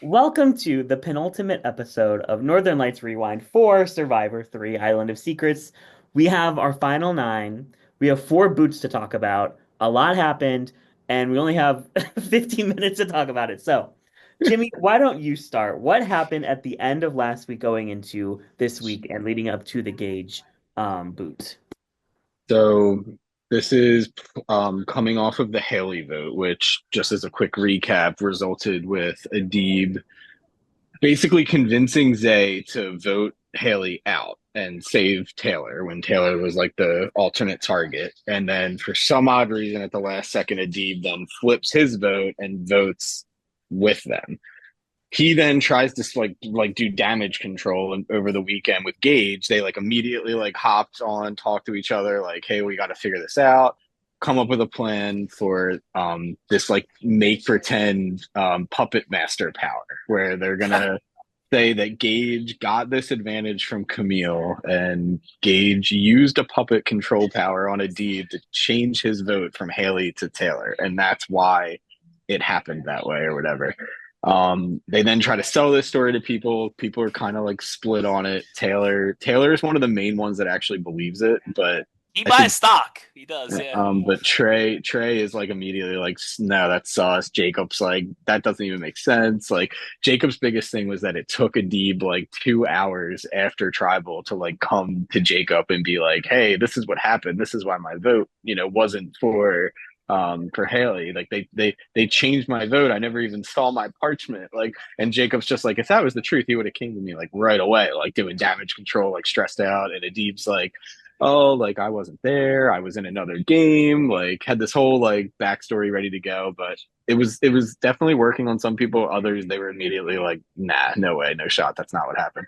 Welcome to the penultimate episode of Northern Lights Rewind for Survivor 3 Island of Secrets. We have our final nine. We have four boots to talk about. A lot happened, and we only have 15 minutes to talk about it. So, Jimmy, why don't you start? What happened at the end of last week going into this week and leading up to the Gage boot? So this is coming off of the Haley vote, which, just as a quick recap, resulted with Adib basically convincing Zay to vote Haley out and save Taylor when Taylor was like the alternate target. And then for some odd reason at the last second, Adib then flips his vote and votes with them. He then tries to do damage control and over the weekend with Gage. They like immediately like hopped on, talked to each other, like, hey, we got to figure this out, come up with a plan for this like make pretend puppet master power where they're gonna say that Gage got this advantage from Camille and Gage used a puppet control power on Adib to change his vote from Haley to Taylor, and that's why it happened that way or whatever. They then try to sell this story to people. People are kind of like split on it. Taylor is one of the main ones that actually believes it, but He I should buys stock. He does, yeah. but Trey is like immediately like, no, that's sus. Jacob's like, that doesn't even make sense. Like Jacob's biggest thing was that it took Adib like 2 hours after tribal to like come to Jacob and be like, hey, this is what happened. This is why my vote, wasn't for Haley. Like they changed my vote. I never even saw my parchment. Like, and Jacob's just like, if that was the truth, he would have came to me like right away, like doing damage control, like stressed out. And Adib's like, oh, like I wasn't there. I was in another game. Like had this whole like backstory ready to go, but it was definitely working on some people. Others they were immediately like, nah, no way, no shot. That's not what happened.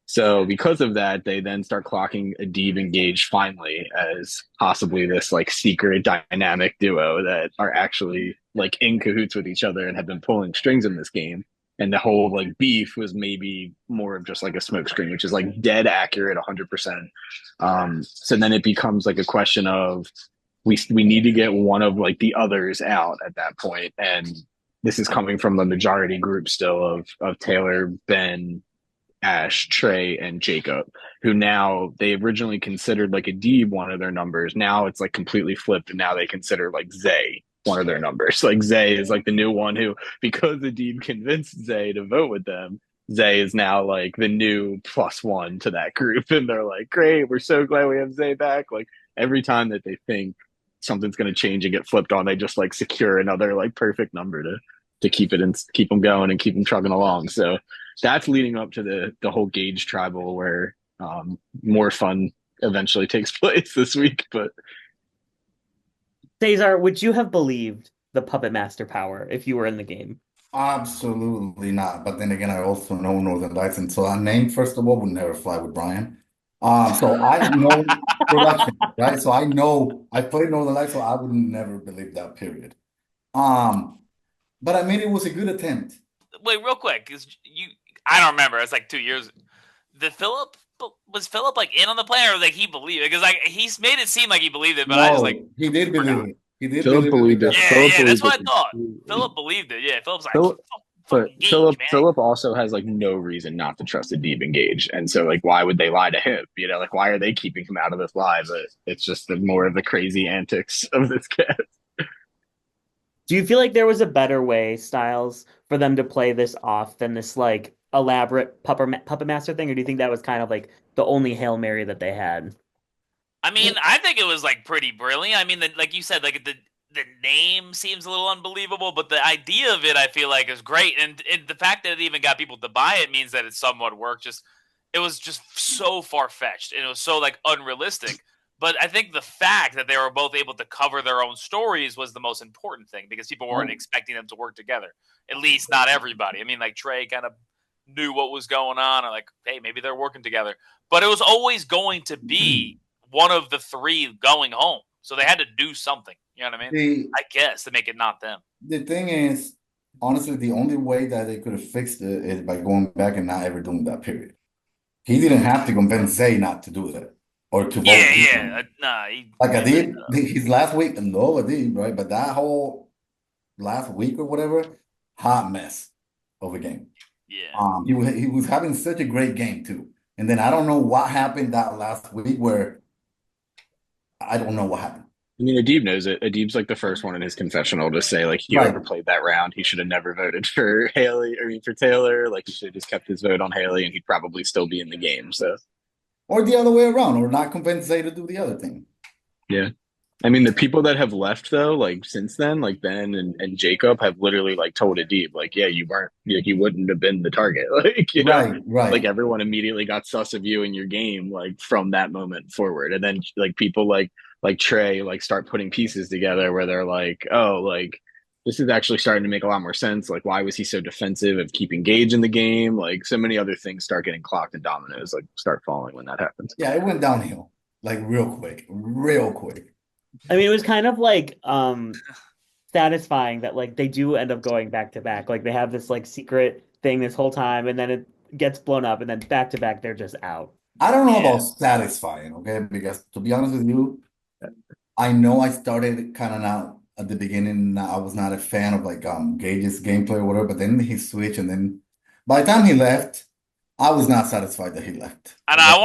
So because of that, they then start clocking Adib and Gage finally as possibly this like secret dynamic duo that are actually like in cahoots with each other and have been pulling strings in this game. And the whole like beef was maybe more of just like a smokescreen, which is like dead accurate 100%. So then it becomes like a question of we need to get one of like the others out at that point. And this is coming from the majority group still of Taylor, Ben, Ash, Trey, and Jacob, who now they originally considered like Adib one of their numbers. Now it's like completely flipped, and now they consider like Zay one of their numbers. Like Zay is like the new one who, because Adib convinced Zay to vote with them, Zay is now like the new plus one to that group. And they're like, great, we're so glad we have Zay back. Like every time that they think something's going to change and get flipped on, they just like secure another like perfect number to keep it and keep them going and keep them trucking along. So that's leading up to the whole Gage tribal where more fun eventually takes place this week. But Cesar, would you have believed the Puppet Master power if you were in the game? Absolutely not. But then again, I also know Northern Lights, and so that name, first of all, would never fly with Brian. So I know production, right? So I know I played Northern Lights, so I would never believe that, period. Um, but I mean, it was a good attempt. Wait, real quick, because I don't remember. It's like 2 years. Did Philip was Philip like in on the plan, or like he believed it? Because like he's made it seem like he believed it, but I just like No, he did forgot. believe it. He did Philip believe it believed it. because Yeah, Philip yeah, that's believed what it I thought. completely. Philip believed it. Yeah, Philip's like Philip, but fucking Gage, man. Philip also has like no reason not to trust Adib and Gage, and so like why would they lie to him? Like why are they keeping him out of this lie? But it's just the more of the crazy antics of this cat. Do you feel like there was a better way, Styles, for them to play this off than this like elaborate puppet master thing, or do you think that was kind of like the only Hail Mary that they had? I mean, I think it was like pretty brilliant. I mean, like you said, like the name seems a little unbelievable, but the idea of it, I feel like, is great. And the fact that it even got people to buy it means that it somewhat worked. Just it was just so far fetched and it was so like unrealistic. But I think the fact that they were both able to cover their own stories was the most important thing because people weren't expecting them to work together. At least not everybody. I mean, like Trey kind of knew what was going on, or like, hey, maybe they're working together. But it was always going to be one of the three going home. So they had to do something. You know what I mean? the I guess to make it not them. the thing is, honestly, the only way that they could have fixed it is by going back and not ever doing that, period. He didn't have to convince Zay not to do that or to vote Yeah, with yeah. him. Nah, Like I he messed did up. his last week, no, I did, right? But that whole last week or whatever, hot mess. of a game. Yeah. He was having such a great game too. And then I don't know what happened that last week where I don't know what happened. I mean, Adib knows it. Adib's like the first one in his confessional to say like he Right. overplayed that round. He should have never voted for Haley or for Taylor. Like he should have just kept his vote on Haley, and he'd probably still be in the game. So Or the other way around, or not compensate to do the other thing. yeah. I mean, the people that have left though, like since then, like Ben and Jacob have literally like told Adib, like, yeah, you weren't, like, you wouldn't have been the target, like, you know, Right, right. like everyone immediately got sus of you in your game, like from that moment forward, and then like people like Trey like start putting pieces together where they're like, oh, like this is actually starting to make a lot more sense. Like, why was he so defensive of keeping Gage in the game? Like, so many other things start getting clocked and dominoes like start falling when that happens. Yeah, it went downhill like real quick, real quick. I mean, it was kind of like satisfying that like they do end up going back to back. Like they have this like secret thing this whole time, and then it gets blown up, and then back to back they're just out. I don't know Yeah. about satisfying, okay? Because to be honest with you, I know I started kind of now at the beginning. I was not a fan of like Gage's gameplay or whatever, but then he switched, and then by the time he left, I was not satisfied that he left. And I kind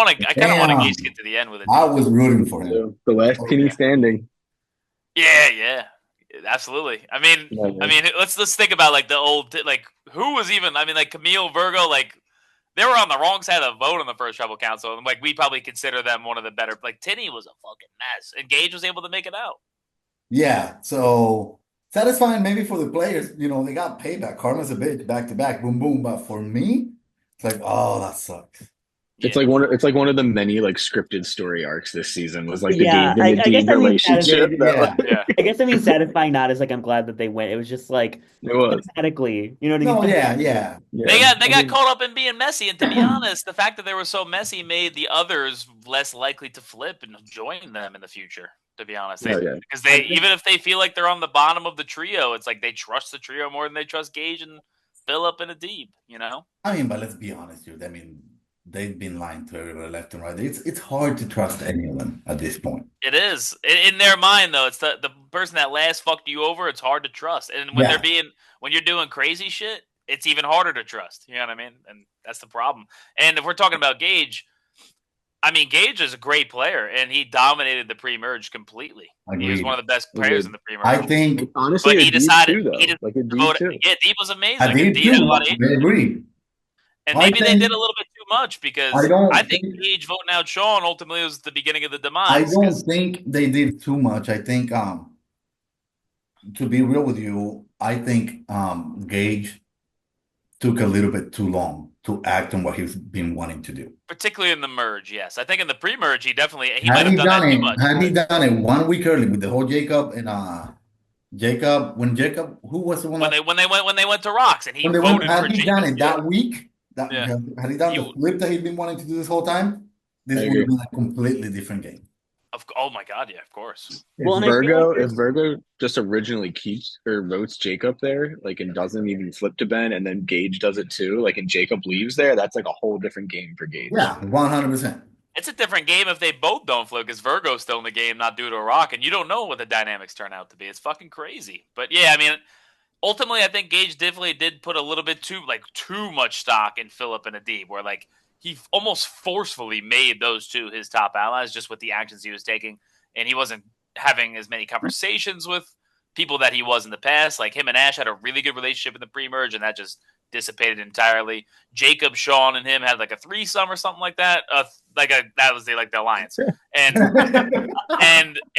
of want to Damn. Gage to get to the end with it. I was rooting for him. So the last Kenny standing. Yeah, absolutely. I mean, let's think about like the old like who was even. I mean, like Camille, Virgo, like they were on the wrong side of the vote on the first tribal council, and like we probably consider them one of the better. Like Tinny was a fucking mess, and Gage was able to make it out. Yeah, so satisfying maybe for the players, they got payback. Karma's a bitch, back to back, boom, boom. But for me, it's like, oh, that sucks. It's Yeah. like one of the many like scripted story arcs this season was like the Yeah, Gage and the I guess Dean I mean relationship. Yeah. That, like, Yeah. I guess I mean satisfying not as like I'm glad that they went. It was just like it was. thematically, you know what I No, mean? yeah. They Yeah. got caught up in being messy, and to be honest, the fact that they were so messy made the others less likely to flip and join them in the future. To be honest, Oh, yeah. because even if they feel like they're on the bottom of the trio, it's like they trust the trio more than they trust Gage and Philip and Adib. You know? I mean, but let's be honest, dude. I mean, they've been lying to everybody left and right. It's hard to trust any of them at this point. It is in their mind though. It's the person that last fucked you over. It's hard to trust, and when Yeah. when you're doing crazy shit, it's even harder to trust. You know what I mean? And that's the problem. And if we're talking about Gage, I mean, Gage is a great player, and he dominated the pre-merge completely. He was Agreed. one of the best players in the pre-merge. I think Honestly, But he Adib decided too, though. he just Like Adib voted. too. Yeah, Deep was amazing. I did Deep too. had a lot of I agree. and I maybe they think- did a little bit too much because I don't I think think- Gage voting out Sean ultimately was the beginning of the I demise. don't 'Cause think they did too much. I think to be real with you, I think Gage took a little bit too long to act on what he's been wanting to do. particularly in the merge, yes. I think in the pre-merge, he Had might he have done that done too it, much. had he done it 1 week early with the whole Jacob and Jacob, who was the one When that they went to Rocks and he when they went, voted had for he done Jacob. it that week, Yeah. had he done the You- flip that he'd been wanting to do this whole time, this I would agree. have been a completely different game. Oh my god, yeah, of course. Well, and I feel like If Virgo just originally keeps or votes Jacob there, like and doesn't even flip to Ben, and then Gage does it too, like and Jacob leaves there, that's like a whole different game for Gage. Yeah, 100%. It's a different game if they both don't flip because Virgo's still in the game, not due to a rock, and you don't know what the dynamics turn out to be. It's fucking crazy. But yeah, I mean, ultimately, I think Gage definitely did put a little bit too much stock in Philip and Adib, where like he almost forcefully made those two his top allies just with the actions he was taking, and he wasn't having as many conversations with people that he was in the past. Like him and Ash had a really good relationship in the pre-merge, and that just dissipated entirely. Jacob, Sean, and him had like a threesome or something like that. That was the alliance, and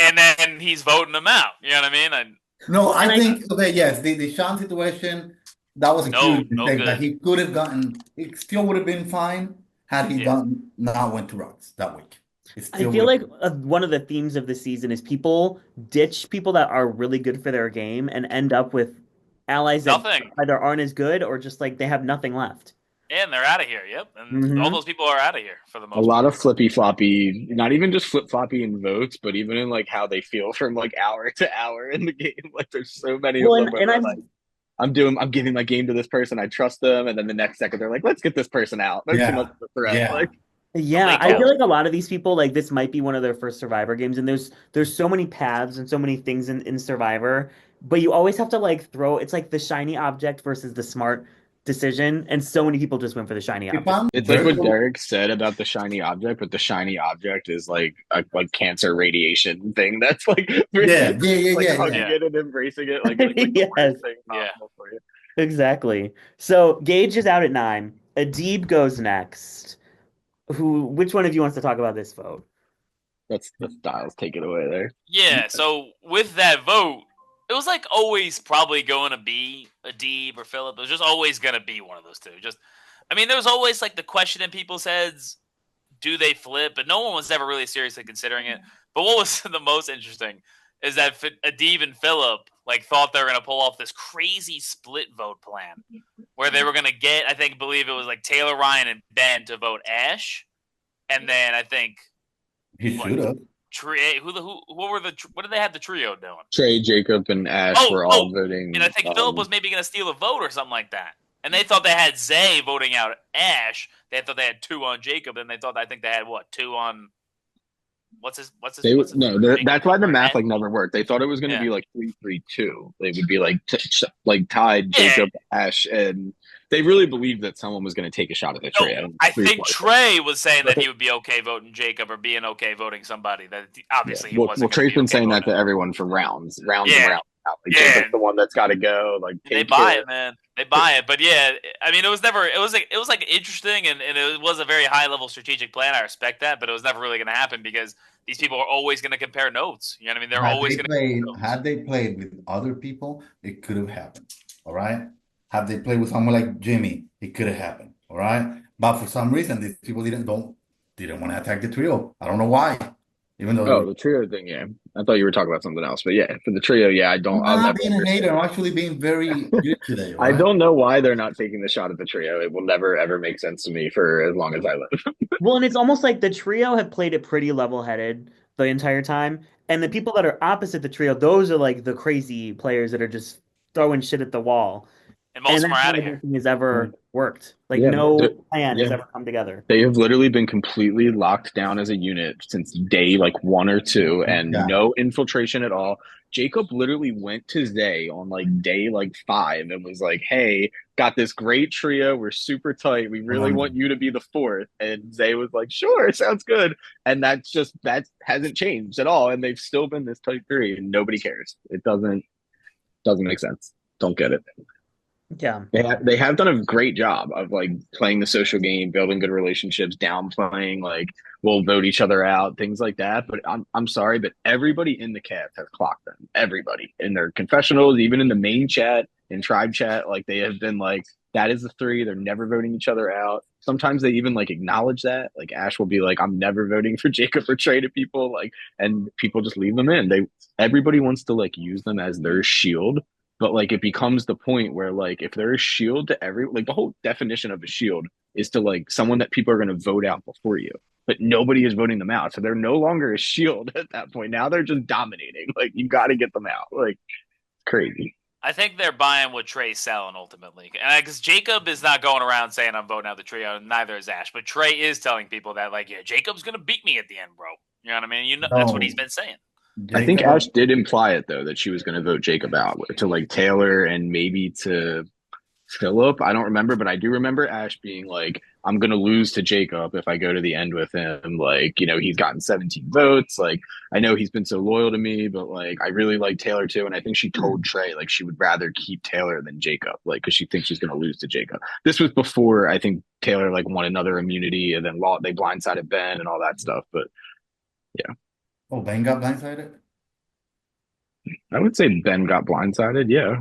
and then he's voting them out. You know what I mean? And No, And I I- think okay, yes, the Sean situation, that was a No, huge no mistake good. that he could have gotten. It still would have been fine had he Yeah. not went to Rocks that week. It I still feel like would- one of the themes of the season is people ditch people that are really good for their game and end up with allies that Nothing. either aren't as good or just like they have nothing left. and they're out of here. Yep, and Mhm. all those people are out of here for the most A lot part. of flippy floppy, not even just flip floppy in votes, but even in like how they feel from like hour to hour in the game. Like there's so many Well, of and, them where and they're I'm like, I'm giving my game to this person, I trust them, and then the next second they're like, let's get this person out. That's Yeah. too much of a threat. Yeah. Like yeah, Lake I feel House. like a lot of these people like this might be one of their first Survivor games, and there's so many paths and so many things in Survivor, but you always have to like throw it's like the shiny object versus the smart decision, and so many people just went for the shiny If object. I'm It's like what very- Derek said about the shiny object, but the shiny object is like a like cancer radiation thing. That's like Yeah, like yeah. hugging yeah. it and embracing it like the Yes. worst thing Yeah. possible for you. Exactly. So Gage is out at 9. Adib goes next. Which one of you wants to talk about this vote? That's Styles. Take it away there. Yeah, so with that vote, it was like always probably going to be Adib or Philip. It was just always going to be one of those two. I mean, there was always like the question in people's heads, do they flip? But no one was ever really seriously considering it. But what was the most interesting is that Adib and Philip like thought they were going to pull off this crazy split vote plan where they were going to get, believe it was like Taylor, Ryan, and Ben to vote Ash. And then I think He should have. what did they have the trio doing? Trey, Jacob, and Ash were all voting. And I think Philip was maybe going to steal a vote or something like that. And they thought they had Zay voting out Ash. They thought they had 2 on Jacob, and they had 2 on what's his that's why the math like never worked. They thought it was going to be like 3-3-2. They would be like tied Jacob, Ash, and they really believed that someone was going to take a shot at the trio. I think Trey was saying that he would be okay voting Jacob or being okay voting somebody that obviously he wasn't. Well, Trey's been saying that to everyone for rounds and rounds. Like, Jacob's the one that's got to go. Like they buy it, man. They buy it. But yeah, I mean, it was like interesting and it was a very high level strategic plan. I respect that, but it was never really going to happen because these people are always going to compare notes. You know what I mean? They're always going to. Had they played with other people, it could have happened. All right. Had they played with someone like Jimmy, it could have happened. All right. But for some reason, these people didn't want to attack the trio. I don't know why. Even though the trio thing, yeah. I thought you were talking about something else, but yeah, for the trio, yeah, I don't. I'm not being a hater. I'm actually being very good today. Right? I don't know why they're not taking the shot at the trio. It will never ever make sense to me for as long as I live. Well, and it's almost like the trio have played it pretty level-headed the entire time, and the people that are opposite the trio, those are like the crazy players that are just throwing shit at the wall. And most of them are out of here. here. Has ever worked. Like no plan has ever come together. They have literally been completely locked down as a unit since day like 1 or 2 and no infiltration at all. Jacob literally went to Zay on like day like 5 and was like, hey, got this great trio. We're super tight. We really want you to be the 4th. And Zay was like, sure, sounds good. And that hasn't changed at all. And they've still been this tight 3 and nobody cares. It doesn't make sense. Don't get it. Yeah, they have done a great job of like playing the social game, building good relationships, downplaying like we'll vote each other out, things like that. But I'm sorry, but everybody in the cast has clocked them. Everybody in their confessionals, even in the main chat, in tribe chat, like they have been like, that is the 3. They're never voting each other out. Sometimes they even like acknowledge that. Like Ash will be like, I'm never voting for Jacob or Trey to people, like, and people just leave them in. Everybody wants to like use them as their shield. But like it becomes the point where like if they're a shield to like the whole definition of a shield is to like someone that people are going to vote out before you, but nobody is voting them out, so they're no longer a shield at that point. Now they're just dominating. Like you got to get them out. Like crazy. I think they're buying what Trey's selling ultimately, and because Jacob is not going around saying I'm voting out the trio, and neither is Ash. But Trey is telling people that like, yeah, Jacob's going to beat me at the end, bro. You know what I mean? That's what he's been saying. I think Ash did imply it though that she was going to vote Jacob out to like Taylor and maybe to Philip. I don't remember, but I do remember Ash being like, I'm going to lose to Jacob if I go to the end with him. Like, you know, he's gotten 17 votes. Like, I know he's been so loyal to me, but like, I really like Taylor too. And I think she told Trey like she would rather keep Taylor than Jacob, like, because she thinks she's going to lose to Jacob. This was before I think Taylor like won another immunity and then they blindsided Ben and all that stuff. But yeah. Oh, Ben got blindsided? I would say Ben got blindsided, yeah.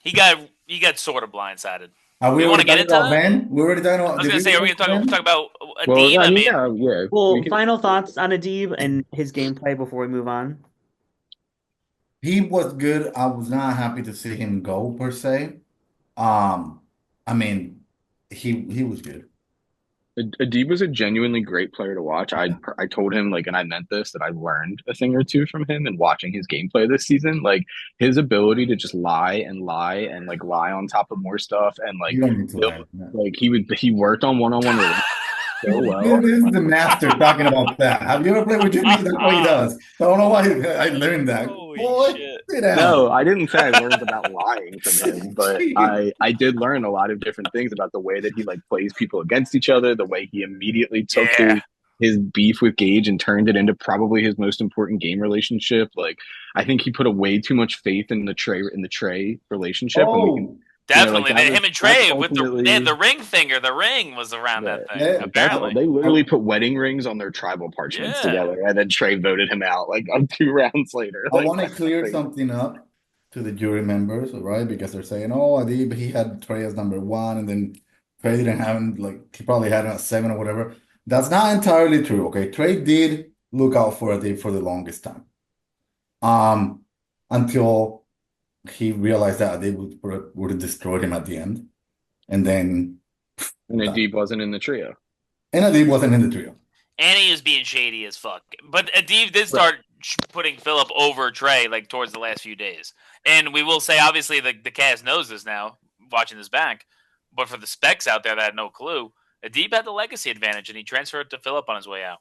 He got sort of blindsided. We want to get into that? Ben? We already talking about. I was going to say, are we going to talk about Adib? Well, I mean, yeah. Well, final thoughts on Adib and his gameplay before we move on. He was good. I was not happy to see him go per se. I mean, he was good. Adib was a genuinely great player to watch. I told him like, and I meant this, that I learned a thing or two from him and watching his gameplay this season. Like his ability to just lie and like lie on top of more stuff and like You don't need to learn. like he worked on one-on-one so well. This is the master talking about that. Have you ever played with Jimmy? That's what he does. I don't know why I learned that. holy Boy, shit. Sit down. No, I didn't say I learned about lying from him, but I did learn a lot of different things about the way that he like plays people against each other, the way he immediately took Yeah. his beef with Gage and turned it into probably his most important game relationship. Like I think he put a way too much faith in the Trey relationship, and we can Oh, Definitely. that Him and that's Trey with they had ultimately the ring finger. The ring was around yeah. that thing, yeah. That's apparently. they literally put wedding rings on their tribal parchments Yeah. together, and then Trey voted him out like on 2 rounds later. I Like want to that's clear crazy. something up to the jury members, right? Because they're saying, "Oh, Adib, he had Trey as number one, and then Trey didn't have him. Like he probably had him at seven or whatever." That's not entirely true. Okay, Trey did look out for Adib for the longest time, um, until he realized that Adib would have destroyed him at the end, and then And Adib wasn't in the trio. and Adib wasn't in the trio. And he was being shady as fuck. But Adib did start putting Philip over Trey like towards the last few days. And we will say, obviously, the cast knows this now, watching this back. But for the specs out there that had no clue, Adib had the legacy advantage, and he transferred it to Philip on his way out.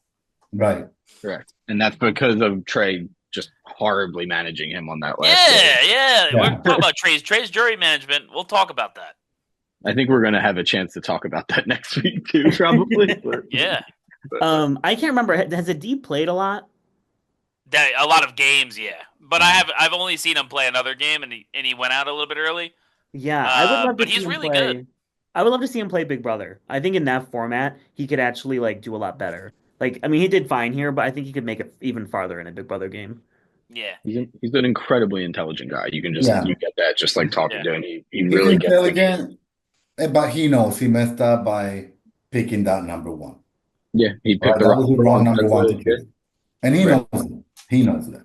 Right. Correct. And that's because of Trey just horribly managing him on that last day. Yeah. Yeah. We're talking about Trey's jury management. We'll talk about that. I think we're going to have a chance to talk about that next week too, probably. Yeah. I can't remember. Has Adib played a lot? A lot of games, yeah. But I've only seen him play another game, and he went out a little bit early. Yeah, I would love to but see he's him really play. good. I would love to see him play Big Brother. I think in that format, he could actually like do a lot better. Like, I mean, he did fine here, but I think he could make it even farther in a Big Brother game. Yeah. He's an incredibly intelligent guy. You can just Yeah. you get that just like talking Yeah. to him. He He's really gets the game. intelligent, but he knows he messed up by picking that number one. Yeah, he Right? picked the That was the wrong number one to yeah. choose. And he Right. knows it. He knows that.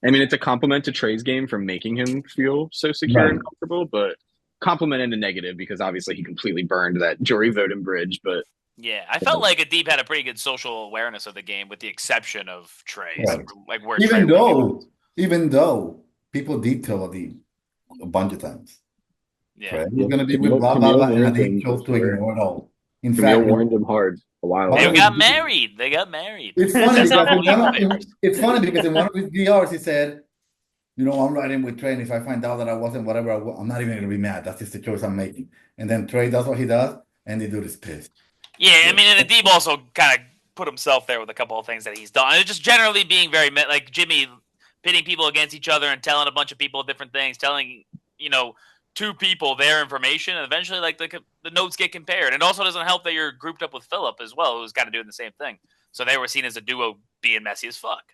I mean, it's a compliment to Trey's game for making him feel so secure and Right. comfortable, but compliment in a negative because obviously he completely burned that jury voting bridge. But Yeah, I felt like Adib had a pretty good social awareness of the game, with the exception of Trey's. Right. Like where Trey Even though people did tell Adib a bunch of times, yeah, Trey was going to be with Camille- blah, blah, blah, Camille and warned him Adib chose to before. ignore it all. In Camille fact, warned him hard a while they ago. got married. They got married. it's funny That's because how in one it of, works. it's funny because in one of his DRs he said, "You know, I'm riding with Trey, and if I find out that I wasn't whatever, I'm not even going to be mad. That's just the choice I'm making." And then Trey does what he does, and the dude is pissed. Yeah, I mean, and Adib also kind of put himself there with a couple of things that he's done. And just generally being very like Jimmy, pitting people against each other and telling a bunch of people different things, telling two people their information, and eventually like the notes get compared. And it also doesn't help that you're grouped up with Philip as well, who's kind of doing the same thing. So they were seen as a duo being messy as fuck.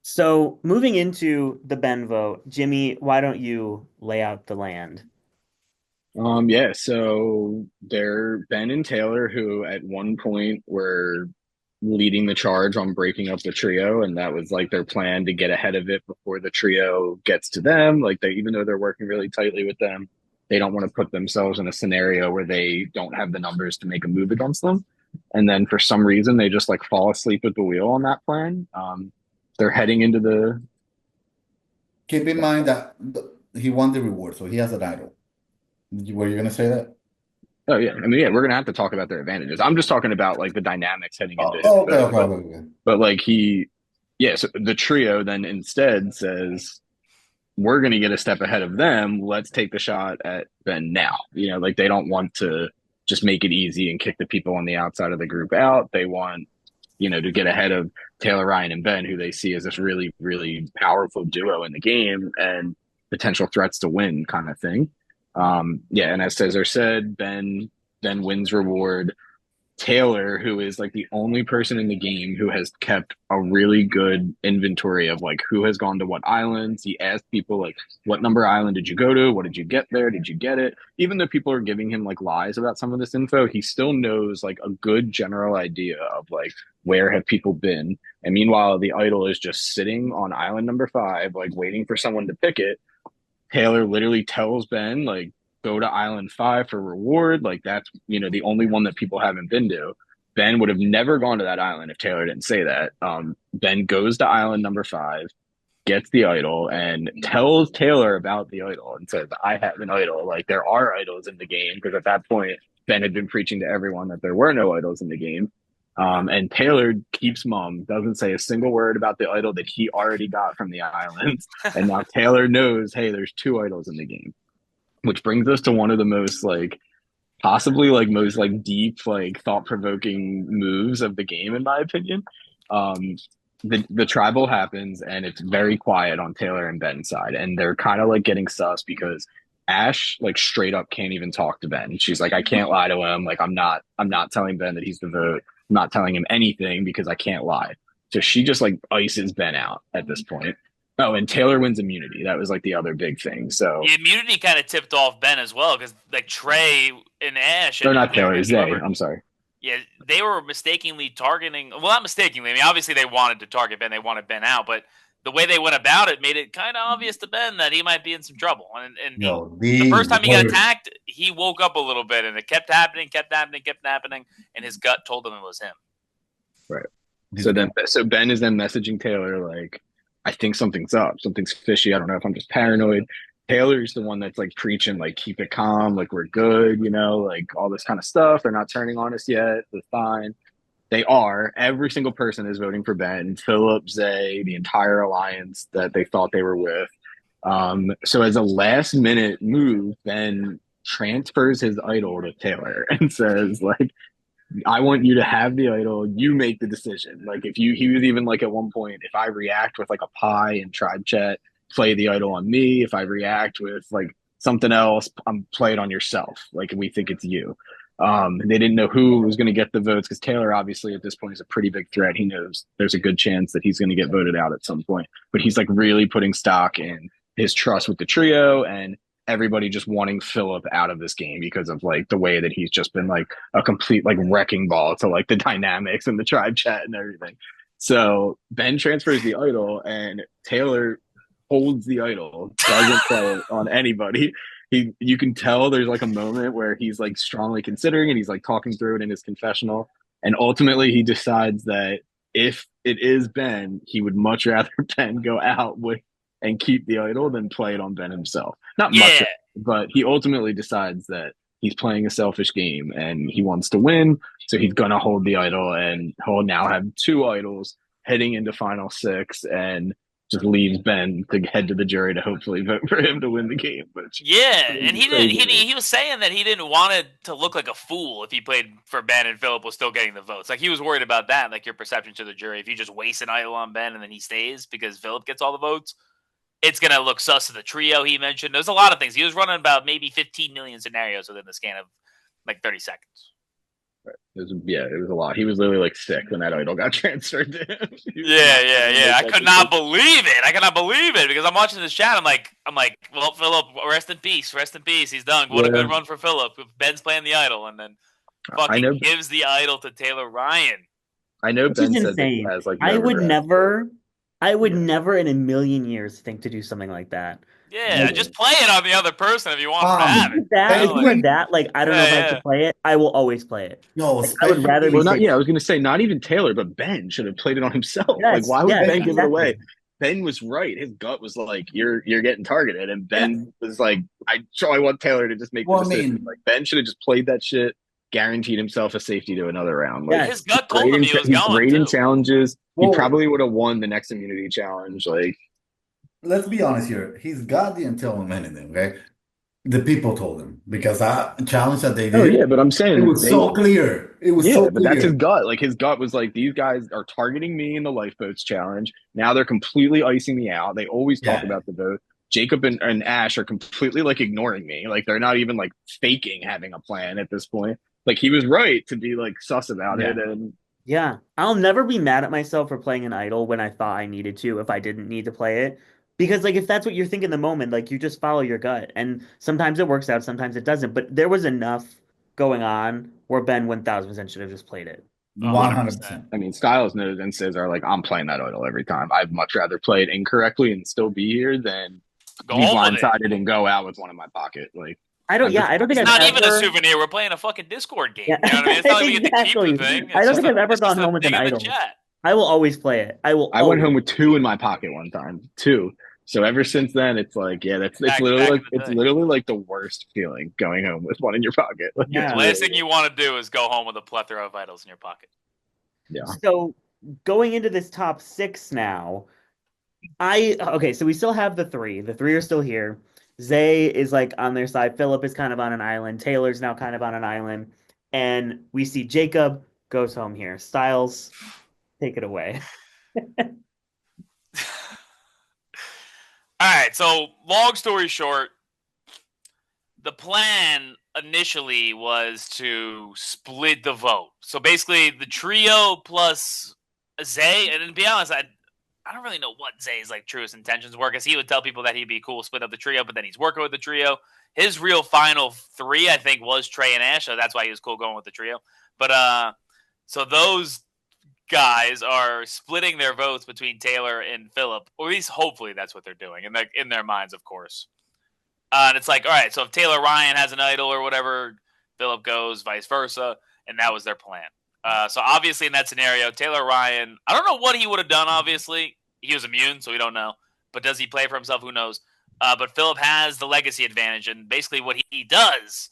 So moving into the Ben vote, Jimmy, why don't you lay out the land? Yeah, so they're Ben and Taylor, who at one point were leading the charge on breaking up the trio, and that was like their plan to get ahead of it before the trio gets to them. Like even though they're working really tightly with them, they don't want to put themselves in a scenario where they don't have the numbers to make a move against them. And then for some reason, they just like fall asleep at the wheel on that plan. They're heading into the. Keep in mind that he won the reward, so he has an idol. Were you going to say that? Oh yeah, I mean, yeah, we're gonna have to talk about their advantages. I'm just talking about like the dynamics heading into it. Okay. But like so the trio then instead says, we're gonna get a step ahead of them. Let's take the shot at Ben now. Like they don't want to just make it easy and kick the people on the outside of the group out. They want, to get ahead of Taylor, Ryan, and Ben, who they see as this really, really powerful duo in the game and potential threats to win kind of thing. And as Cesar said, Ben then wins reward. Taylor, who is like the only person in the game who has kept a really good inventory of like who has gone to what islands. He asked people like, what number island did you go to? What did you get there? Did you get it? Even though people are giving him like lies about some of this info, he still knows like a good general idea of like where have people been. And meanwhile, the idol is just sitting on island number 5, like waiting for someone to pick it. Taylor literally tells Ben, like, go to island 5 for reward. Like, that's, the only one that people haven't been to. Ben would have never gone to that island if Taylor didn't say that. Ben goes to island number 5, gets the idol, and tells Taylor about the idol and says, I have an idol. Like, there are idols in the game, because at that point, Ben had been preaching to everyone that there were no idols in the game. And Taylor keeps mum, doesn't say a single word about the idol that he already got from the islands. And now Taylor knows, hey, there's two idols in the game, which brings us to one of the most like possibly like most like deep, like thought provoking moves of the game, in my opinion. Um, the tribal happens and it's very quiet on Taylor and Ben's side, and they're kind of like getting sus because Ash like straight up can't even talk to Ben. She's like, I can't lie to him. Like I'm not telling Ben that he's the vote. I'm not telling him anything because I can't lie. So she just like ices Ben out at this point. Oh, and Taylor wins immunity. That was like the other big thing. So The immunity kind of tipped off Ben as well because like Trey and Ash. they're And not Taylor, Zay. whoever- I'm sorry. Yeah, they were mistakenly targeting. Well, not mistakenly. I mean, obviously they wanted to target Ben. They wanted Ben out, but the way they went about it made it kind of obvious to Ben that he might be in some trouble. And Yo, the first time he got word- attacked, he woke up a little bit, and it kept happening, and his gut told him it was him. Right. So Ben is then messaging Taylor like, I think something's up, something's fishy. I don't know if I'm just paranoid. Taylor's the one that's like preaching like keep it calm, like we're good, like all this kind of stuff. They're not turning on us yet. They're fine. They are. Every single person is voting for Ben, Philip, Zay, the entire alliance that they thought they were with. So as a last minute move, Ben transfers his idol to Taylor and says like, I want you to have the idol. You make the decision. Like he was even like at one point, if I react with like a pie in tribe chat, play the idol on me. If I react with like something else, I'm play it on yourself. Like we think it's you. They didn't know who was going to get the votes because Taylor obviously at this point is a pretty big threat. He knows there's a good chance that he's going to get voted out at some point, but he's like really putting stock in his trust with the trio and everybody just wanting Philip out of this game because of like the way that he's just been like a complete like wrecking ball to like the dynamics and the tribe chat and everything. So Ben transfers the idol and Taylor holds the idol, doesn't play it on anybody. You can tell there's like a moment where he's like strongly considering and he's like talking through it in his confessional. And ultimately he decides that if it is Ben, he would much rather Ben go out with and keep the idol than play it on Ben himself. Not much, but he ultimately decides that he's playing a selfish game and he wants to win. So he's going to hold the idol and he'll now have two idols heading into final six and just leaves Ben to head to the jury to hopefully vote for him to win the game. Which And he was saying that he didn't want it to look like a fool if he played for Ben and Philip was still getting the votes. Like he was worried about that, like your perception to the jury. If you just waste an idol on Ben and then he stays because Philip gets all the votes, it's going to look sus to the trio he mentioned. There's a lot of things. He was running about maybe 15 million scenarios within the span of like 30 seconds. It was a lot. He was literally like sick when that idol got transferred to him. I could not believe it because I'm watching this chat. I'm like, well, Philip, rest in peace. He's done. What a good run for Philip. Ben's playing the idol and then fucking gives the idol to Taylor Ryan. I know Ben said insane. has like I would never in a million years think to do something like that. Yeah, just play it on the other person if you want to have it. Like I don't know if I have to play it. I will always play it. Yo, like, I would rather. I was gonna say not even Taylor, but Ben should have played it on himself. Yes, like why would Ben give it away? Ben was right. His gut was like, "You're getting targeted," and Ben was like, "I want Taylor to just make the decision." Like Ben should have just played that shit, guaranteed himself a safety to another round. Like his gut told him he was going. Great in challenges. He probably would have won the next immunity challenge. Like. Let's be honest here. He's got the intel on anything, okay? The people told him because that challenge that they did. Oh yeah, but I'm saying it was so clear. It was so clear. But that's his gut. Like his gut was like, these guys are targeting me in the lifeboats challenge. Now they're completely icing me out. They always talk about the vote. Jacob and Ash are completely like ignoring me. Like they're not even like faking having a plan at this point. Like he was right to be like sus about it. And I'll never be mad at myself for playing an idol when I thought I needed to if I didn't need to play it. Because, like, if that's what you're thinking in the moment, like, you just follow your gut. And sometimes it works out, sometimes it doesn't. But there was enough going on where Ben 1,000% should have just played it. 100%. I mean, Styles knows and says are like, I'm playing that idol every time. I'd much rather play it incorrectly and still be here than be blindsided and go out with one in my pocket. Like, I don't think it's not even a souvenir. We're playing a fucking Discord game. You know what I mean? It's not even get to keep the thing. I don't think I've ever gone home with an idol. I will always play it. I went home with two in my pocket one time. Two. So ever since then, it's like, it's literally like the worst feeling going home with one in your pocket. Like, the last thing you want to do is go home with a plethora of idols in your pocket. Yeah. So going into this top six now, okay, so we still have the three. The three are still here. Zay is like on their side. Philip is kind of on an island. Taylor's now kind of on an island. And we see Jacob goes home here. Styles, take it away. All right, so long story short, the plan initially was to split the vote. So basically, the trio plus Zay, and to be honest, I don't really know what Zay's like truest intentions were, because he would tell people that he'd be cool split up the trio, but then he's working with the trio. His real final three, I think, was Trey and Ash, so that's why he was cool going with the trio. But so those guys are splitting their votes between Taylor and Philip, or at least hopefully that's what they're doing in their minds, of course. And it's like, all right, so if Taylor Ryan has an idol or whatever, Philip goes, vice versa, and that was their plan. So obviously in that scenario, Taylor Ryan, I don't know what he would have done. Obviously, he was immune, so we don't know. But does he play for himself? Who knows? But Philip has the legacy advantage, and basically what he does,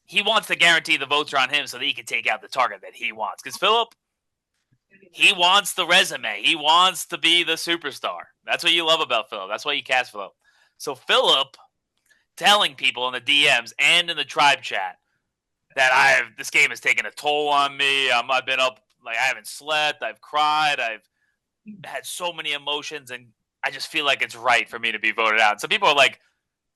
he wants to guarantee the votes are on him so that he can take out the target that he wants. Because Philip, he wants the resume. He wants to be the superstar. That's what you love about Philip. That's why you cast Philip. So Philip telling people in the DMs and in the tribe chat that this game has taken a toll on me. I've been up, like, I haven't slept. I've cried. I've had so many emotions, and I just feel like it's right for me to be voted out. So people are like,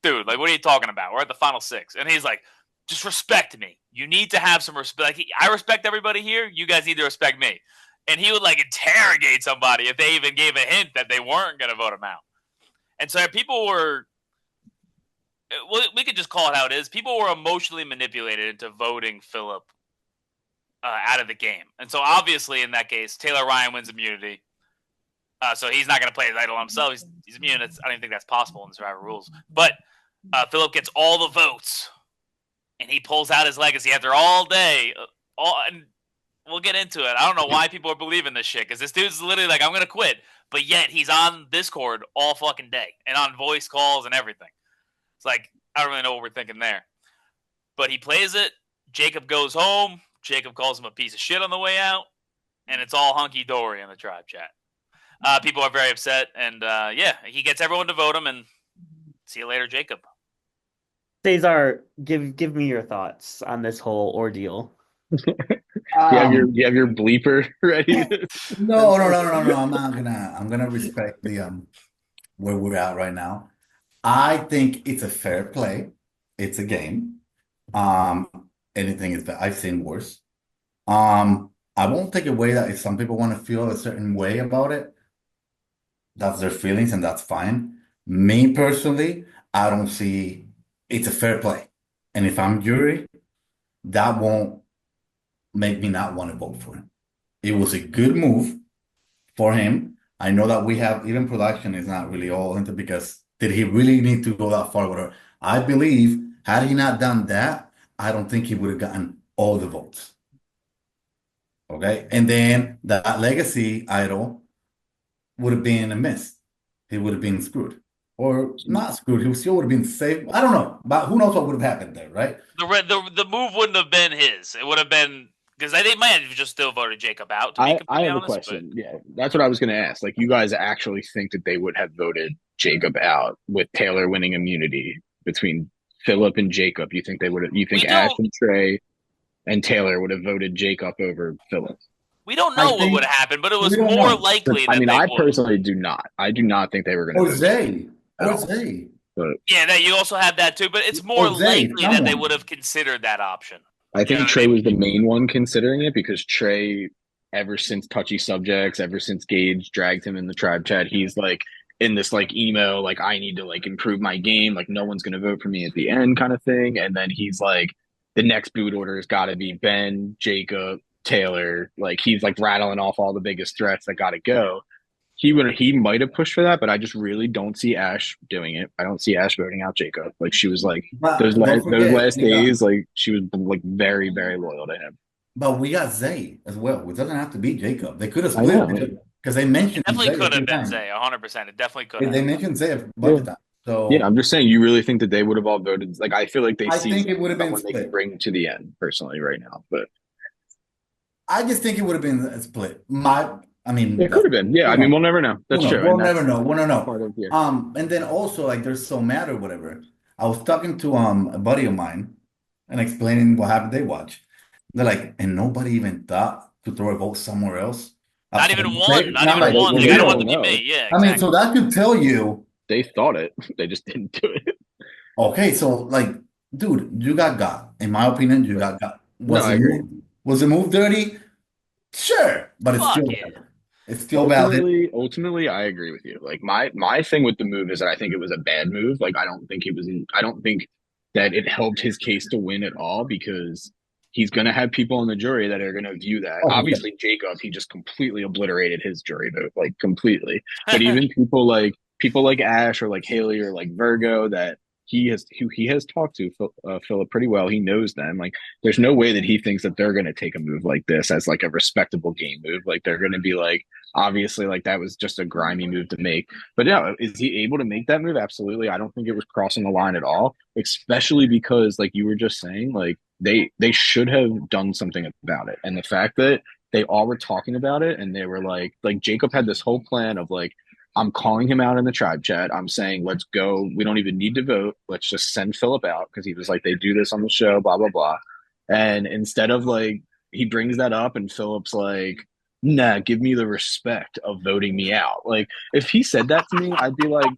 dude, like, what are you talking about? We're at the final six. And he's like, just respect me. You need to have some respect. Like, I respect everybody here. You guys need to respect me. And he would, like, interrogate somebody if they even gave a hint that they weren't going to vote him out. And so people were, we could just call it how it is. People were emotionally manipulated into voting Philip out of the game. And so obviously in that case, Taylor Ryan wins immunity. So he's not going to play his idol himself. He's immune. I don't even think that's possible in the Survivor rules. But Philip gets all the votes, and he pulls out his legacy after all day. And we'll get into it. I don't know why people are believing this shit, because this dude's literally like, I'm going to quit. But yet he's on Discord all fucking day and on voice calls and everything. It's like, I don't really know what we're thinking there. But he plays it. Jacob goes home. Jacob calls him a piece of shit on the way out. And it's all hunky-dory in the tribe chat. People are very upset. And, yeah, he gets everyone to vote him. And see you later, Jacob. Cesar, give me your thoughts on this whole ordeal. You have your bleeper ready? No. I'm not gonna. I'm gonna respect the where we're at right now. I think it's a fair play. It's a game. Anything is I've seen worse. I won't take away that if some people want to feel a certain way about it, that's their feelings and that's fine. Me personally, I don't see it's a fair play. And if I'm jury, that won't make me not want to vote for him. It was a good move for him. I know that we have, even production is not really all into, because did he really need to go that far with her? I believe, had he not done that, I don't think he would have gotten all the votes. Okay? And then that legacy idol would have been a miss. He would have been screwed. Or not screwed. He still would have been safe. I don't know. But who knows what would have happened there, right? The move wouldn't have been his. It would have been, because they might have just still voted Jacob out. I have a question. Yeah, that's what I was going to ask. Like, you guys actually think that they would have voted Jacob out with Taylor winning immunity between Philip and Jacob? You think they would have? You think Ash and Trey and Taylor would have voted Jacob over Philip? We don't know what would happen, but it was more likely. I personally do not. I do not think they were going to. Or Zay. But yeah, that you also have that too, but it's more likely that they would have considered that option. I think Trey was the main one considering it, because Trey, ever since Touchy Subjects, ever since Gage dragged him in the tribe chat, he's like in this like emo, like, I need to like improve my game, like no one's going to vote for me at the end kind of thing. And then he's like, the next boot order has got to be Ben, Jacob, Taylor. Like, he's like rattling off all the biggest threats that got to go. He might have pushed for that, but I just really don't see Ash doing it. I don't see Ash voting out Jacob. Like, she was like those last days, like she was like very, very loyal to him. But we got Zay as well. It doesn't have to be Jacob. They could have split because they mentioned it definitely could have been Zay, 100%. It definitely could have. They mentioned Zay a bunch of times. So yeah, I'm just saying, you really think that they would have all voted? Like, I feel like I think it would have been someone they could bring to the end personally right now, but I just think it would have been a split. I mean, It could have been. Yeah, who I mean, knows? we'll never know. Who That's knows? true, We'll and never that's know. We'll never know. part of yeah. And then also like there's so mad or whatever. I was talking to a buddy of mine and explaining what happened they watch. They're like, and nobody even thought to throw a vote somewhere else. Not even one. Not And I'm even like, one. well, Like, we I don't want don't to be know. me. Yeah, I mean, exactly. so that could tell you, They thought it. They just didn't do it. okay, so like, dude, you got. In my opinion, you got. No, I agree. Was the move dirty? Sure, but it's Fuck still yeah. valid. It's still valid. Ultimately, I agree with you. Like my thing with the move is that I think it was a bad move. Like I don't think it was. I don't think that it helped his case to win at all because he's going to have people in the jury that are going to view that. Oh, yeah. Obviously, Jacob, he just completely obliterated his jury vote, like completely. But even people like Ash or like Haley or like Virgo that he has talked to Philip pretty well. He knows them. Like, there's no way that he thinks that they're going to take a move like this as like a respectable game move. Like, they're going to be like, obviously, like that was just a grimy move to make. But yeah, is he able to make that move? Absolutely. I don't think it was crossing the line at all, especially because, like you were just saying, like they should have done something about it. And the fact that they all were talking about it and they were like Jacob had this whole plan of like, I'm calling him out in the tribe chat. I'm saying, let's go. We don't even need to vote. Let's just send Philip out because he was like, they do this on the show, blah, blah, blah. And instead of like, he brings that up and Philip's like, nah, give me the respect of voting me out. Like, if he said that to me, I'd be like,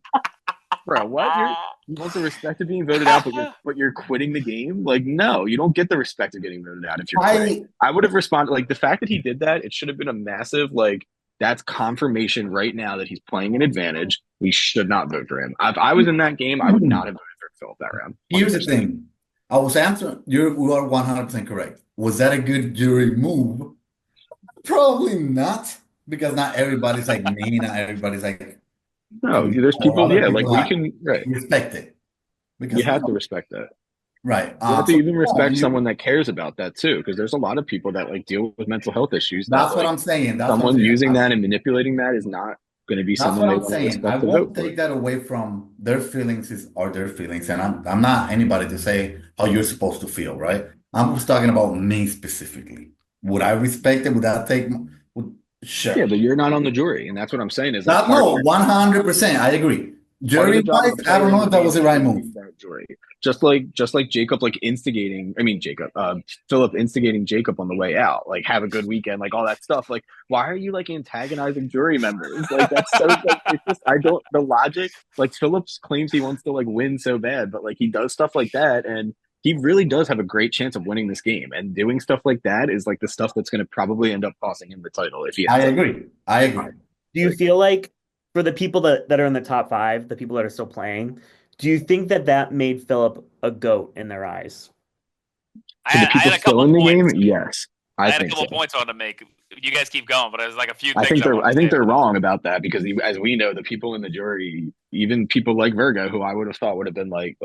bro, what? You want the respect of being voted out, but you're quitting the game? Like, no, you don't get the respect of getting voted out if you're quitting. I would have responded like the fact that he did that, it should have been a massive like that's confirmation right now that he's playing an advantage. We should not vote for him. If I was in that game, I would not have voted for Philip that round. 100%. Here's the thing. I was answering, you are 100% correct. Was that a good jury move? Probably not, because not everybody's like me, not everybody's like no, there's people, yeah, like we can respect it. Because you have to respect that. Right. You have to even respect someone that cares about that too, because there's a lot of people that like deal with mental health issues. That's what I'm saying. Someone using that and manipulating that is not going to be someone they want to respect. I won't take that away from their feelings are their feelings, and I'm not anybody to say how you're supposed to feel, right? I'm just talking about me specifically. Would I respect it? Would I take? Sure. Yeah, but you're not on the jury, and that's what I'm saying. Is that no, 100%. I agree. Jury wise, I don't know if that was the right move. Jury. Just like Jacob, like Philip instigating Jacob on the way out, like have a good weekend, like all that stuff. Like, why are you like antagonizing jury members? Like that's so like it's just the logic. Like Phillips claims he wants to like win so bad, but like he does stuff like that, and he really does have a great chance of winning this game. And doing stuff like that is like the stuff that's going to probably end up costing him the title if he. I agree. Do you feel like for the people that are in the top 5, the people that are still playing, do you think that made Philip a GOAT in their eyes? I had a couple in the game. Yes, I had a couple points I want to make. You guys keep going, but there's like a few things. I think they're wrong about that because as we know, the people in the jury, even people like Virgo, who I would have thought would have been like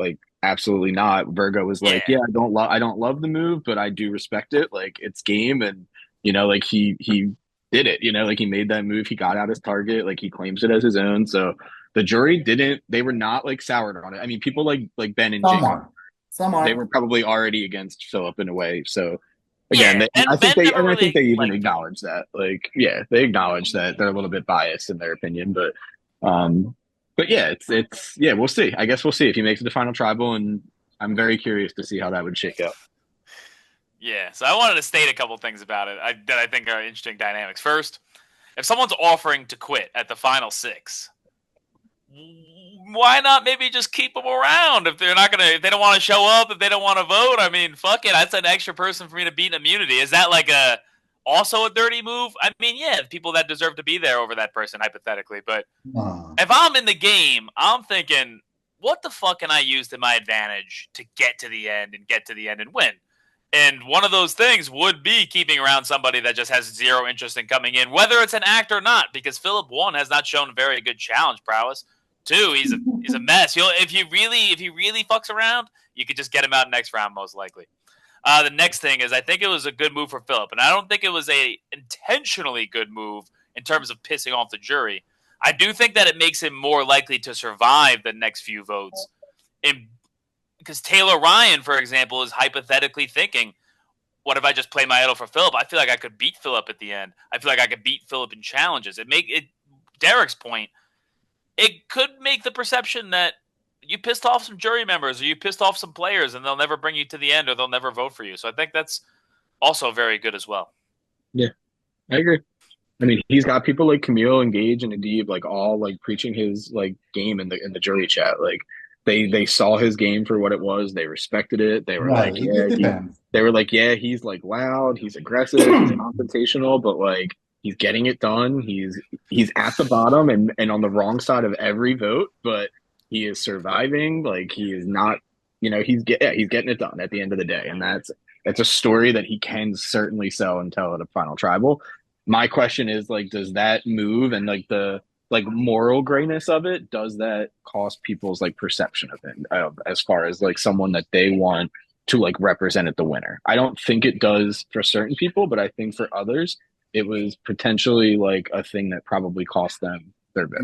absolutely not. Virgo was like, yeah, I don't love the move, but I do respect it. Like it's game, and like he did it. Like he made that move. He got out his target. Like he claims it as his own. So the jury didn't. They were not like soured on it. I mean, people like Ben and Jacob, they were probably already against Philip in a way. So. Again, I think they even acknowledge that. Like, yeah, they acknowledge that they're a little bit biased in their opinion, but yeah, it's we'll see. I guess we'll see if he makes it to final tribal, and I'm very curious to see how that would shake out. Yeah, so I wanted to state a couple things about it that I think are interesting dynamics. First, if someone's offering to quit at the final 6, why not maybe just keep them around if they don't want to show up, if they don't want to vote? I mean, fuck it, that's an extra person for me to beat immunity. Is that like also a dirty move? I mean, yeah, people that deserve to be there over that person, hypothetically. But if I'm in the game, I'm thinking, what the fuck can I use to my advantage to get to the end and win? And one of those things would be keeping around somebody that just has zero interest in coming in, whether it's an act or not, because Philip, 1, has not shown very good challenge prowess. 2, he's a mess. If he really fucks around, you could just get him out next round, most likely. The next thing is I think it was a good move for Philip, and I don't think it was a intentionally good move in terms of pissing off the jury. I do think that it makes him more likely to survive the next few votes. Because Taylor Ryan, for example, is hypothetically thinking, what if I just play my idol for Philip? I feel like I could beat Philip at the end. I feel like I could beat Philip in challenges. Derek's point, it could make the perception that you pissed off some jury members or you pissed off some players and they'll never bring you to the end or they'll never vote for you. So I think that's also very good as well. Yeah, I agree. I mean, he's got people like Camille and Gage and Adib like all like preaching his like game in the jury chat. Like they saw his game for what it was. They respected it. They were Right. like, It yeah, depends. they were like, yeah, he's like loud, he's aggressive, he's confrontational, but like he's getting it done. He's at the bottom and on the wrong side of every vote, but he is surviving. Like he is not, he's getting it done at the end of the day, and that's a story that he can certainly sell and tell at a final tribal. My question is like, does that move and like the like moral grayness of it, does that cost people's like perception of him as far as like someone that they want to like represent at the winner? I don't think it does for certain people, but I think for others it was potentially like a thing that probably cost them their bit.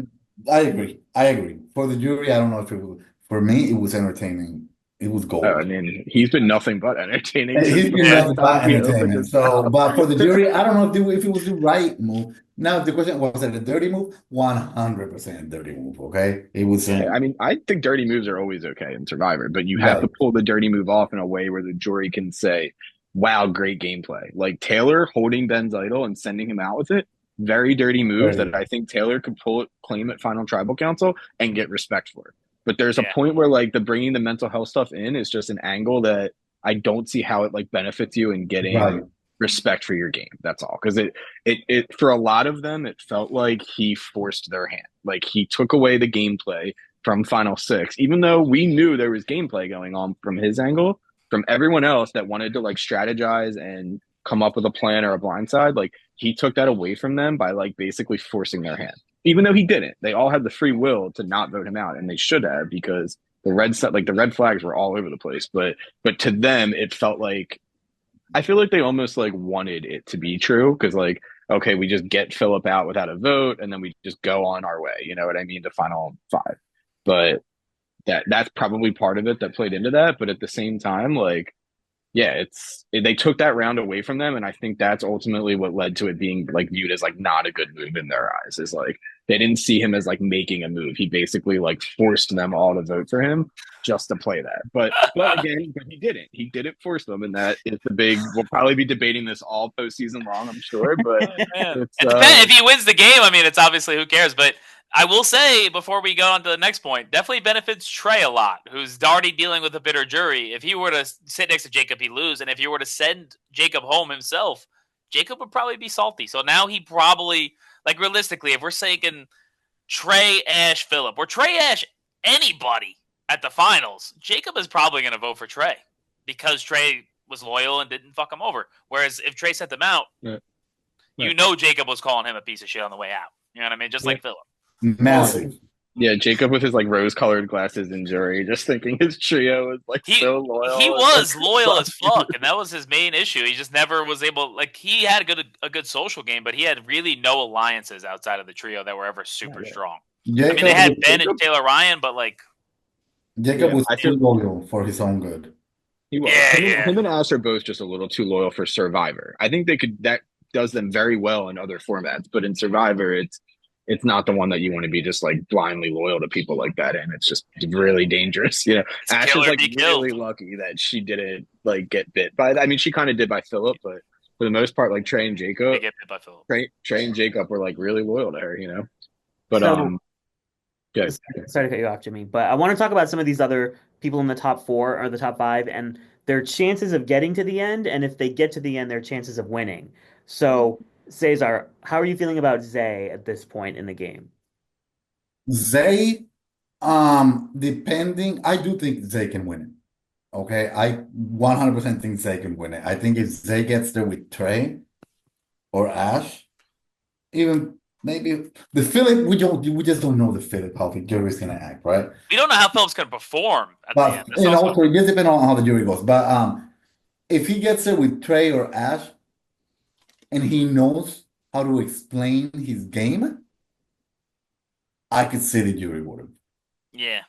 I agree. I agree. For the jury, I don't know if it was, for me, it was entertaining. It was I gold. mean, he's been nothing but entertaining He's since the been Yeah. nothing first but time he opened entertainment. his So, mouth. but for the jury, I don't know if it was the right move. Now, the question was it a dirty move? 100% dirty move. Okay. It was, Yeah. I mean, I think dirty moves are always okay in Survivor, but you have right. to pull the dirty move off in a way where the jury can say, wow, great gameplay. Like Taylor holding Ben's idol and sending him out with it, very dirty move Right. that I think Taylor could claim at Final Tribal Council and get respect for. But there's a Yeah. point where like the bringing the mental health stuff in is just an angle that I don't see how it like benefits you in getting Right. respect for your game. That's all. Because it for a lot of them, it felt like he forced their hand. Like he took away the gameplay from Final Six, even though we knew there was gameplay going on from his angle. From everyone else that wanted to like strategize and come up with a plan or a blindside, like he took that away from them by like basically forcing their hand. Even though he didn't, they all had the free will to not vote him out, and they should have because the red flags were all over the place. But to them, it felt like I feel like they almost like wanted it to be true because like okay, we just get Philip out without a vote and then we just go on our way. You know what I mean? To final five, but that's probably part of it that played into that. But at the same time, like yeah, they took that round away from them, and I think that's ultimately what led to it being like viewed as like not a good move in their eyes. Is like they didn't see him as like making a move. He basically like forced them all to vote for him just to play that. But again, but he didn't. He didn't force them, and that is the big. We'll probably be debating this all postseason long, I'm sure. But Yeah. it's It depends. If he wins the game, I mean, it's obviously who cares. But I will say before we go on to the next point, definitely benefits Trey a lot, who's already dealing with a bitter jury. If he were to sit next to Jacob, he'd lose, and if you were to send Jacob home himself, Jacob would probably be salty. So now he probably, like realistically, if we're saying Trey, Ash, Philip, or Trey, Ash, anybody at the finals, Jacob is probably going to vote for Trey because Trey was loyal and didn't fuck him over. Whereas if Trey sent them out, yeah. you know Jacob was calling him a piece of shit on the way out. You know what I mean? Just like Philip. Massive. Yeah, Jacob with his like rose-colored glasses in jury, just thinking his trio was like so loyal. He was loyal as fuck, and that was his main issue. He just never was able. Like he had a good social game, but he had really no alliances outside of the trio that were ever super strong. I mean, they had Ben and Taylor Ryan, but like Jacob was I too feel loyal for his own good. he was. Him and Ash are both just a little too loyal for Survivor. I think that does them very well in other formats, but in Survivor, it's not the one that you want to be just like blindly loyal to people like that, and it's just really dangerous. You know, Ash is like really lucky that she didn't like get bit by. I mean, she kind of did by Philip, but for the most part, like Trey and Jacob, get bit by Philip. Trey and Jacob were like really loyal to her. You know, but good. Sorry to cut you off, Jimmy, but I want to talk about some of these other people in the top 4 or the top 5 and their chances of getting to the end, and if they get to the end, their chances of winning. So, Cesar, how are you feeling about Zay at this point in the game? Zay, depending, I do think Zay can win it. Okay, I 100% think Zay can win it. I think if Zay gets there with Trey or Ash, even maybe the Philip, we just don't know the Philip how the jury's gonna act, right? We don't know how Philip's gonna perform at the end. And also it just depends on how the jury goes. But if he gets there with Trey or Ash, and he knows how to explain his game, I could see the jury would have. Yeah.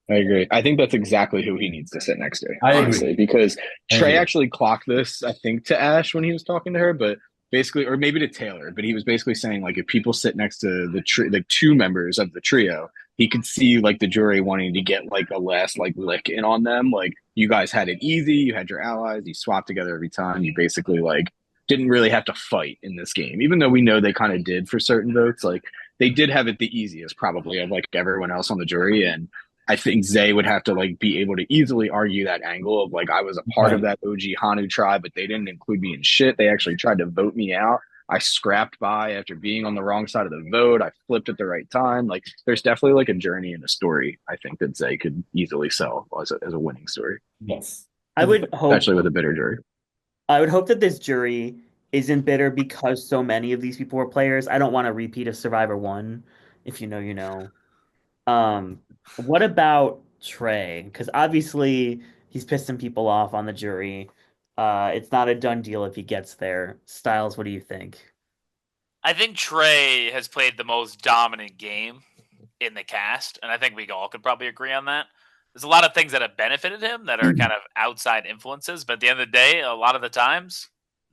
I agree. I think that's exactly who he needs to sit next to, I honestly, agree. because I Trey agree. actually clocked this, I think, to Ash when he was talking to her, but basically, or maybe to Taylor, but he was basically saying like if people sit next to the like two members of the trio, he could see like the jury wanting to get like a last like lick in on them. Like you guys had it easy, you had your allies, you swapped together every time, you basically like didn't really have to fight in this game, even though we know they kind of did for certain votes. Like they did have it the easiest probably of like everyone else on the jury, and I think Zay would have to like be able to easily argue that angle of like I was a part of Right. that OG Hanu tribe, but they didn't include me in shit. They actually tried to vote me out. I scrapped by after being on the wrong side of the vote. I flipped at the right time. Like there's definitely like a journey and a story I think that Zay could easily sell as a winning story, Yes. I would hope especially with a bitter jury. I would hope that this jury isn't bitter because so many of these people were players. I don't want a repeat of Survivor 1. If you know, you know. Um, what about Trey? Because obviously he's pissing people off on the jury. It's not a done deal if he gets there. Styles, what do you think? I think Trey has played the most dominant game in the cast, and I think we all could probably agree on that. There's a lot of things that have benefited him that are kind of outside influences, but at the end of the day, a lot of the times,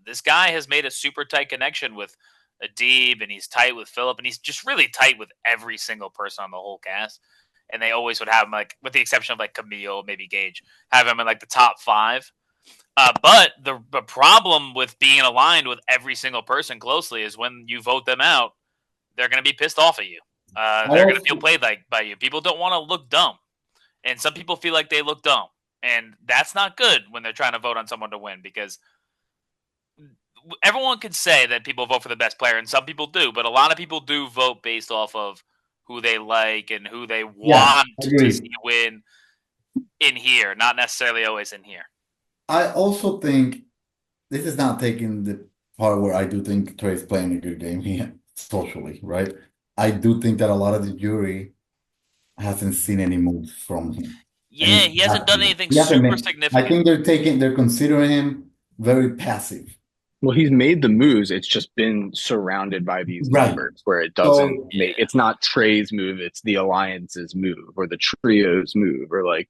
this guy has made a super tight connection with Adib, and he's tight with Philip, and he's just really tight with every single person on the whole cast. And they always would have him, like, with the exception of like Camille, maybe Gage, have him in like the top five. But the problem with being aligned with every single person closely is when you vote them out, they're going to be pissed off at you. I They're going to feel also played like by you. People don't want to look dumb, and some people feel like they look dumb, and that's not good when they're trying to vote on someone to win because everyone can say that people vote for the best player, and some people do, but a lot of people do vote based off of who they like and who they yeah, want to see agreed. win in here, not necessarily always in here. I also think this is not taking the part where I do think Trey's playing a good game here socially, right? I do think that a lot of the jury hasn't seen any moves from him. And Yeah, he hasn't done anything he hasn't super made, I significant. think they're considering him very passive. Well, he's made the moves. It's just been surrounded by these Right. numbers where it doesn't So make it's not Trey's move, it's the alliance's move or the trio's move or like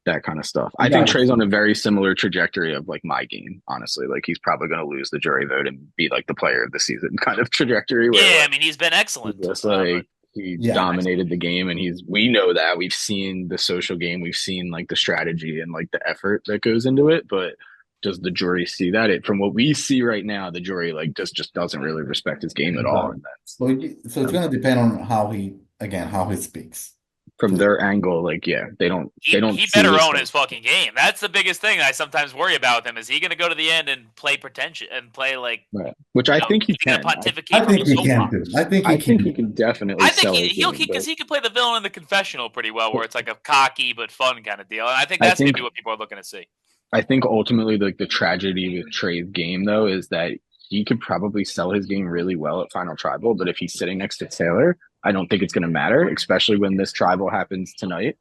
that kind of stuff. I think right. Trey's on a very similar trajectory of like my game, honestly. Like he's probably going to lose the jury vote and be like the player of the season kind of trajectory where Yeah, I like mean he's been excellent. just like he Yeah. dominated the game and we know that we've seen the social game, we've seen like the strategy and like the effort that goes into it, but does the jury see that? From what we see right now, the jury like just doesn't really respect his game at all, Right. and that's So it's going to depend on how he speaks. from their angle. Like, yeah, they don't He see better this own stuff. his fucking game. That's the biggest thing I sometimes worry about with him. Is he going to go to the end and play pretension and play like Right. Which I think he going can. to pontificate I from think a he can soapbox? too. I think I he think he can. can definitely I think sell his he'll game, because but he can play the villain in the confessional pretty well, where it's like a cocky but fun kind of deal. And I think I that's think maybe what people are looking to see. I think ultimately like the tragedy with Trey's game though is that he could probably sell his game really well at Final Tribal, but if he's sitting next to Taylor, I don't think it's going to matter, especially when this tribal happens tonight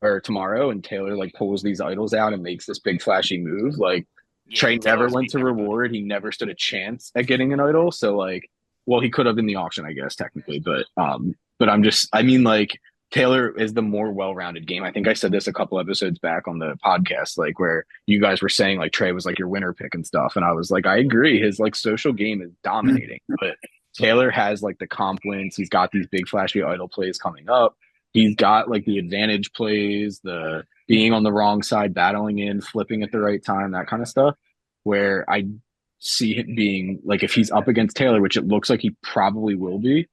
or tomorrow, and Taylor like pulls these idols out and makes this big flashy move. Like Yeah, Trey never Taylor's went to beating everybody. reward. He never stood a chance at getting an idol. So like, well, he could have in the auction, I guess, technically, but I mean, like Taylor is the more well-rounded game. I think I said this a couple episodes back on the podcast, like where you guys were saying like Trey was like your winner pick and stuff, and I was like, I agree. His like social game is dominating, but Taylor has like the comp wins. He's got these big flashy idol plays coming up. He's got like the advantage plays, the being on the wrong side, battling in, flipping at the right time, that kind of stuff. Where I see him being like, if he's up against Taylor, which it looks like he probably will be,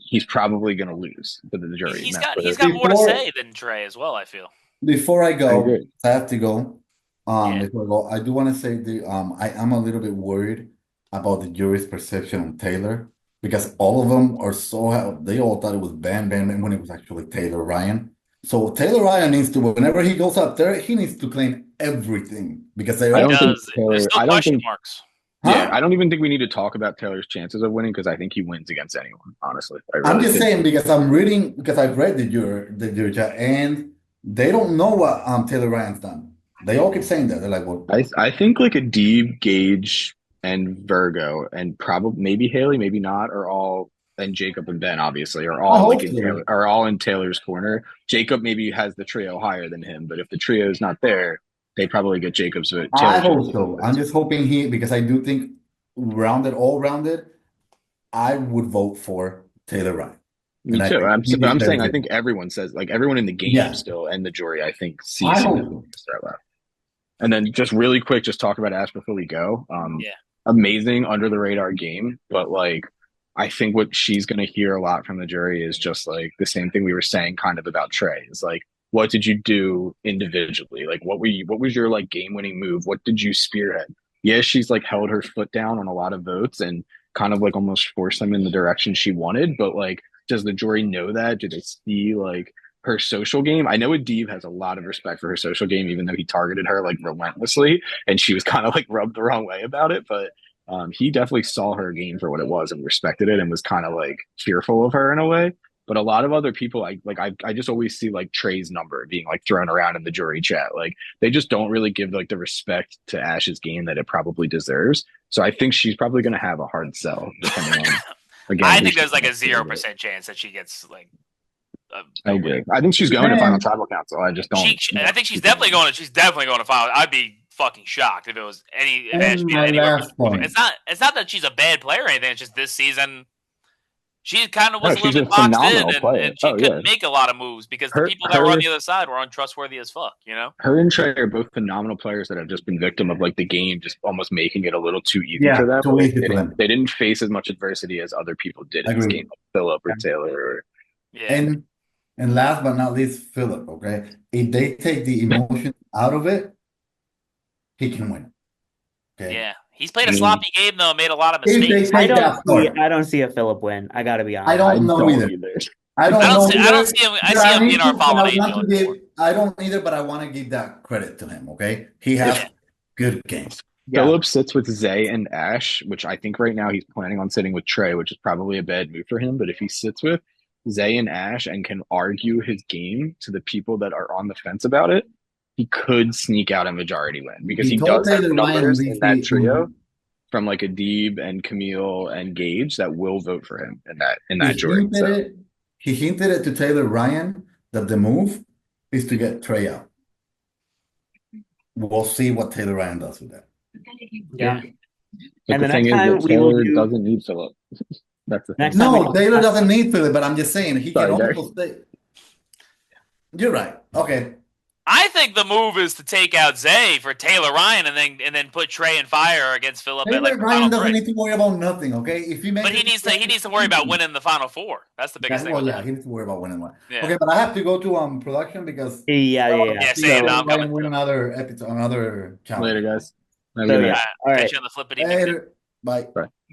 he's probably going to lose to the jury. He's got more to say than Trey as well. I feel. Before I I go, agree. I have to go. Yeah. Before I go, I do want to say I am a little bit worried about the jury's perception on Taylor because all of them are they all thought it was Bam Bam when it was actually Taylor Ryan. So Taylor Ryan needs to, whenever he goes up there, he needs to claim everything because I don't think There's still I don't question think marks. yeah, I don't even think we need to talk about Taylor's chances of winning because I think he wins against anyone, honestly. I'm just saying because I've read the jury chat and they don't know what Taylor Ryan's done. They all keep saying that. They're like, well, I think like Adib, Gage, and Virgo, and probably maybe Haley, maybe not, are all and Jacob and Ben obviously are I all hope like so. are all in Taylor's corner. Jacob maybe has the trio higher than him, but if the trio is not there, they probably get Jacob's vote. I Taylor's hope vote. so. I'm just hoping because I do think all rounded, I would vote for Taylor Ryan. Me And I too. think he I'm saying deserves I it. think everyone says like everyone in the game Yeah, still and the jury I think I sees him hope as that route. And then just really quick, just talk about Ash before we go. Yeah. Amazing under the radar game, but like I think what she's going to hear a lot from the jury is just like the same thing we were saying kind of about Trey. Is like, what did you do individually? Like, what was your like game winning move? What did you spearhead? Yeah, she's like held her foot down on a lot of votes and kind of like almost forced them in the direction she wanted. But like, does the jury know that? Do they see like her social game? I know Adib has a lot of respect for her social game, even though he targeted her like relentlessly and she was kind of like rubbed the wrong way about it. But he definitely saw her game for what it was and respected it and was kind of like fearful of her in a way. But a lot of other people, I just always see like Trey's number being like thrown around in the jury chat. Like they just don't really give like the respect to Ash's game that it probably deserves. So I think she's probably going to have a hard sell depending on. Again, I think there's like a 0% chance that she gets like. I agree. I think she's going to final tribal council. I just don't. I think she's definitely going to. She's definitely going to final. I'd be fucking shocked if it was any. If Ash beat anywhere. It's not that she's a bad player or anything. It's just this season. She kind of was a little bit boxed in, and she couldn't make a lot of moves because the people that were on the other side were untrustworthy as fuck. You know, her and Trey are both phenomenal players that have just been victim of like the game just almost making it a little too easy for them. They didn't face as much adversity as other people did in this game, like Philip or Taylor. And last but not least, Philip. Okay, if they take the emotion out of it, he can win. Okay. Yeah. He's played a sloppy game though, made a lot of mistakes. I don't see a Philip win. I gotta be honest. I don't know either. I don't see him. I see him being our Fallen. I don't either, but I want to give that credit to him. Okay, he has good games. Philip sits with Zay and Ash, which I think right now he's planning on sitting with Trey, which is probably a bad move for him. But if he sits with Zay and Ash and can argue his game to the people that are on the fence about it, he could sneak out a majority win because he does have numbers in that trio from like Adib and Camille and Gage that will vote for him in that jury. He hinted it to Taylor Ryan that the move is to get Trey out. We'll see what Taylor Ryan does with that. Yeah. And the thing is that Taylor doesn't need Philip. That's the thing. No, Taylor doesn't need Philip, but I'm just saying he can also stay. You're right. Okay. I think the move is to take out Zay for Taylor Ryan and then put Trey and Fire against Philip. Taylor Ryan doesn't need to worry about nothing, okay? If he but he needs to worry about winning the Final Four. That's the biggest thing. Well, he needs to worry about winning one. Yeah. Okay, but I have to go to production because I'm win another episode, another challenge. Later, guys. All right. Catch you on the flippity. Later. Bye.